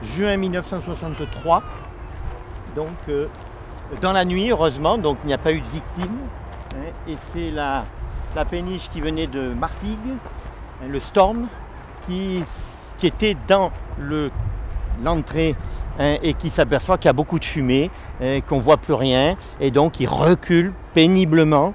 juin 1963. Donc dans la nuit, heureusement, donc il n'y a pas eu de victimes. Hein, et c'est la péniche qui venait de Martigues, hein, le Storm, qui était dans l'entrée hein, et qui s'aperçoit qu'il y a beaucoup de fumée, qu'on ne voit plus rien. Et donc il recule péniblement.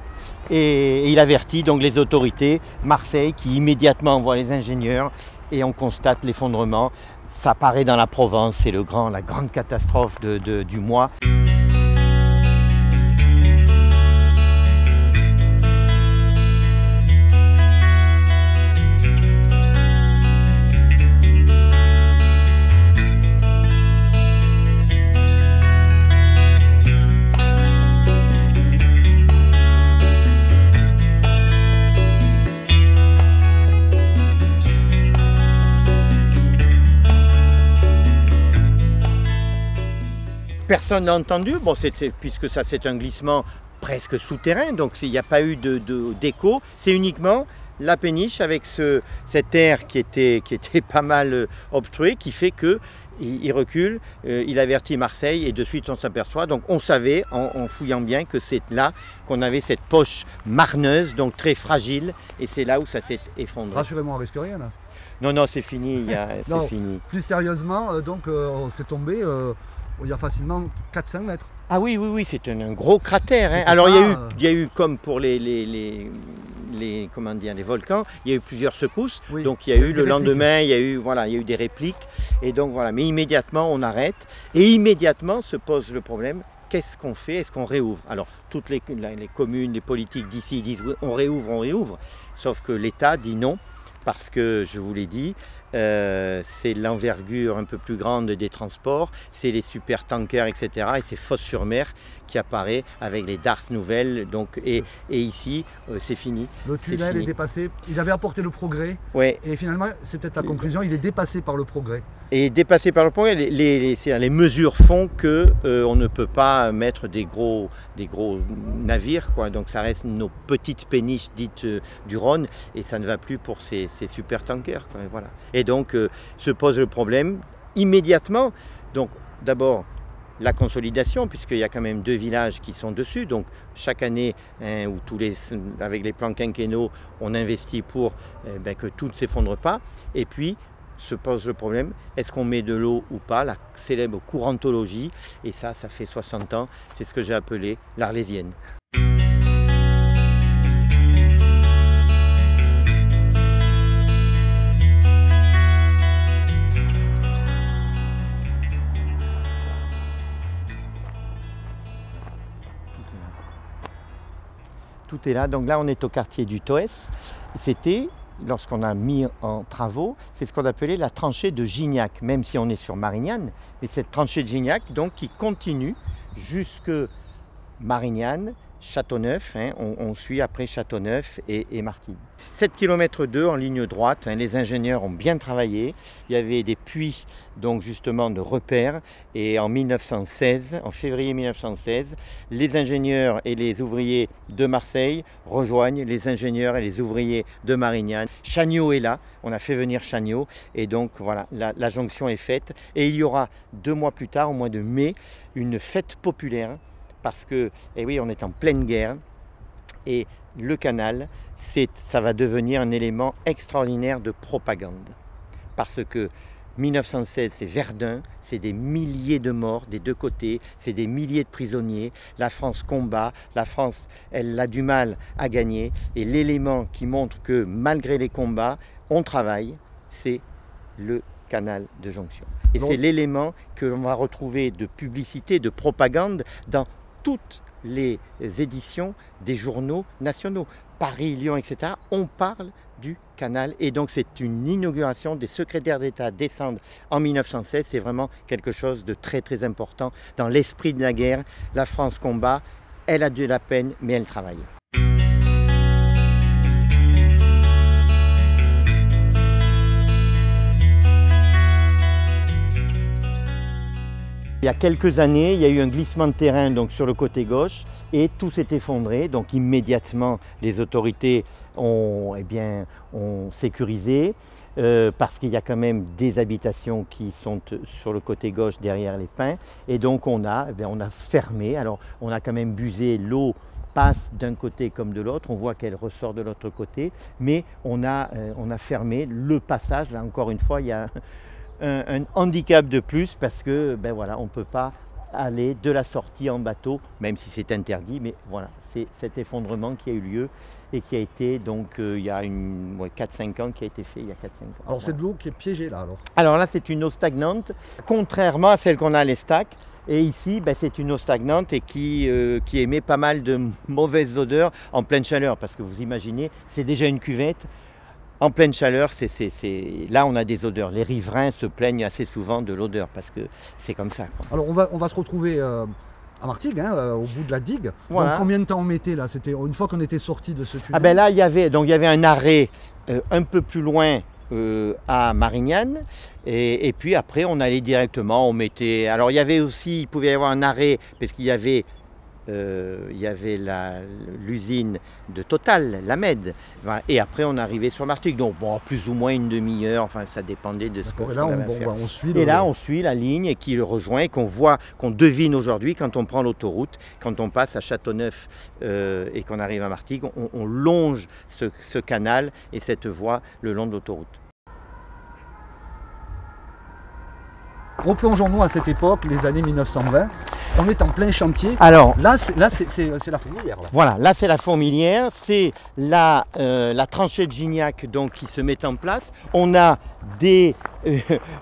Et il avertit donc les autorités, Marseille, qui immédiatement envoie les ingénieurs et on constate l'effondrement. Ça apparaît dans la Provence, c'est la grande catastrophe du mois. Personne n'a entendu, bon, puisque ça c'est un glissement presque souterrain, donc il n'y a pas eu d'écho. C'est uniquement la péniche avec cet air qui était pas mal obstrué, qui fait qu'il recule, il avertit Marseille et de suite on s'aperçoit. Donc on savait en fouillant bien que c'est là qu'on avait cette poche marneuse, donc très fragile, et c'est là où ça s'est effondré. Rassurez-moi, on risque rien là. Non, c'est fini, c'est fini. Plus sérieusement, donc c'est tombé. Il y a facilement 4-5 mètres. Ah oui, c'est un gros cratère. Hein. Alors il y a eu comme pour les volcans, il y a eu plusieurs secousses. Oui, donc il y a eu le lendemain, il y a eu des répliques. Et donc voilà, mais immédiatement on arrête. Et immédiatement se pose le problème, qu'est-ce qu'on fait? Est-ce qu'on réouvre? Alors toutes les communes, les politiques d'ici disent oui, on réouvre. Sauf que l'État dit non. Parce que, je vous l'ai dit, c'est l'envergure un peu plus grande des transports, c'est les super tankers, etc. Et c'est Fos-sur-Mer qui apparaît avec les darses nouvelles. Donc, et ici, c'est fini. Le tunnel est dépassé. Il avait apporté le progrès. Ouais. Et finalement, c'est peut-être la conclusion, il est dépassé par le progrès. Et dépassé par le progrès, les mesures font qu'on ne peut pas mettre des gros navires, quoi. Donc ça reste nos petites péniches dites du Rhône et ça ne va plus pour ces super tankers, quoi. Voilà. Et donc se pose le problème immédiatement. Donc d'abord la consolidation, puisqu'il y a quand même 2 villages qui sont dessus. Donc chaque année, hein, avec les plans quinquennaux, on investit pour que tout ne s'effondre pas. Et puis se pose le problème, est-ce qu'on met de l'eau ou pas, la célèbre courantologie, et ça fait 60 ans, c'est ce que j'ai appelé l'Arlésienne. Tout est là, donc là on est au quartier du Toès, c'était lorsqu'on a mis en travaux, c'est ce qu'on appelait la tranchée de Gignac, même si on est sur Marignane, mais cette tranchée de Gignac donc, qui continue jusque Marignane, Châteauneuf, hein, on suit après Châteauneuf et Martigues. 7 km 2 en ligne droite, hein, les ingénieurs ont bien travaillé, il y avait des puits donc justement de repères et en février 1916, les ingénieurs et les ouvriers de Marseille rejoignent les ingénieurs et les ouvriers de Marignane. Chagnaud est là, on a fait venir Chagnaud et donc voilà, la jonction est faite et il y aura 2 mois plus tard, au mois de mai, une fête populaire. Parce que, eh oui, on est en pleine guerre et le canal, ça va devenir un élément extraordinaire de propagande. Parce que 1916, c'est Verdun, c'est des milliers de morts des 2 côtés, c'est des milliers de prisonniers. La France combat, la France, elle a du mal à gagner. Et l'élément qui montre que malgré les combats, on travaille, c'est le canal de jonction. Et c'est l'élément que l'on va retrouver de publicité, de propagande dans toutes les éditions des journaux nationaux, Paris, Lyon, etc., on parle du canal. Et donc c'est une inauguration, des secrétaires d'État descendent en 1916, c'est vraiment quelque chose de très très important dans l'esprit de la guerre. La France combat, elle a de la peine, mais elle travaille. Il y a quelques années, il y a eu un glissement de terrain donc, sur le côté gauche et tout s'est effondré. Donc immédiatement, les autorités ont sécurisé. parce qu'il y a quand même des habitations qui sont sur le côté gauche derrière les pins. Et donc on a fermé. Alors on a quand même busé, l'eau passe d'un côté comme de l'autre, on voit qu'elle ressort de l'autre côté, mais on a fermé le passage. Là encore une fois, il y a un handicap de plus parce que voilà, on ne peut pas aller de la sortie en bateau, même si c'est interdit, mais voilà, c'est cet effondrement qui a eu lieu et qui a été donc il y a 4-5 ans, qui a été fait il y a 4-5 ans. Alors c'est de l'eau qui est piégée là alors? Alors là c'est une eau stagnante, contrairement à celle qu'on a à l'Estac. Et ici, c'est une eau stagnante et qui émet pas mal de mauvaises odeurs en pleine chaleur, parce que vous imaginez, c'est déjà une cuvette. En pleine chaleur, là on a des odeurs. Les riverains se plaignent assez souvent de l'odeur parce que c'est comme ça, quoi. Alors on va se retrouver à Martigues, au bout de la digue. Voilà. Donc, combien de temps on mettait là? C'était une fois qu'on était sorti de ce tunnel? Là il y avait un arrêt un peu plus loin à Marignane, et puis après on allait directement, on mettait. Alors il pouvait y avoir un arrêt parce qu'il y avait l'usine de Total, la Med, et après on arrivait sur Martigues, donc plus ou moins une demi-heure, enfin ça dépendait de ce qu'on avait à faire. On suit la ligne qui le rejoint et qu'on voit, qu'on devine aujourd'hui quand on prend l'autoroute, quand on passe à Châteauneuf et qu'on arrive à Martigues, on longe ce canal et cette voie le long de l'autoroute. Replongeons-nous à cette époque, les années 1920. On est en plein chantier. Alors, là c'est la fourmilière. Là. Voilà, là c'est la fourmilière, c'est la tranchée de Gignac donc, qui se met en place. On a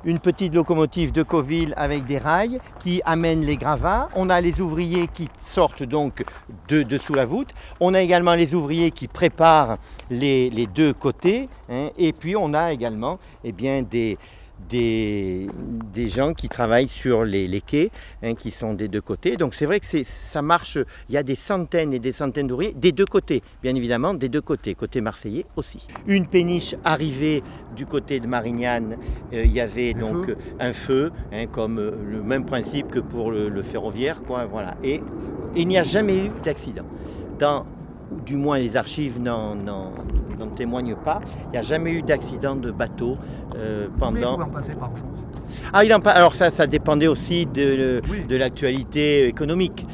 une petite locomotive de Coville avec des rails qui amènent les gravats. On a les ouvriers qui sortent donc de sous la voûte. On a également les ouvriers qui préparent les deux côtés. Et puis on a également des gens qui travaillent sur les quais, qui sont des deux côtés. Donc c'est vrai que ça marche, il y a des centaines et des centaines d'ouvriers des deux côtés, bien évidemment des deux côtés, côté marseillais aussi. Une péniche arrivée du côté de Marignane, il y avait donc un feu, comme le même principe que pour le ferroviaire, quoi, voilà. Et il n'y a jamais eu d'accident. Du moins les archives n'en témoignent pas. Il n'y a jamais eu d'accident de bateau pendant... Combien vous en passez par jour? Alors ça dépendait aussi de l'actualité économique,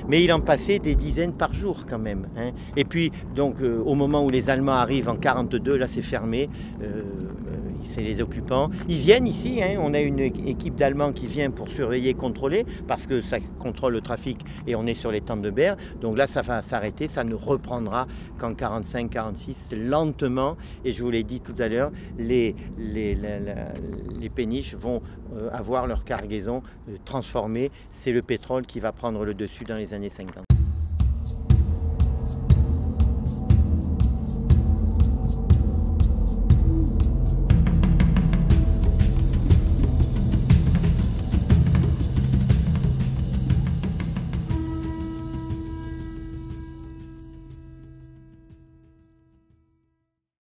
mais il en passait des dizaines par jour quand même. Et puis donc au moment où les Allemands arrivent en 1942, là c'est fermé, c'est les occupants. Ils viennent ici, on a une équipe d'Allemands qui vient pour surveiller, contrôler, parce que ça contrôle le trafic et on est sur les tentes de berre. Donc là ça va s'arrêter, ça ne reprendra qu'en 1945-1946, lentement. Et je vous l'ai dit tout à l'heure, les péniches vont avoir leur cargaison transformée. C'est le pétrole qui va prendre le dessus dans les années 50.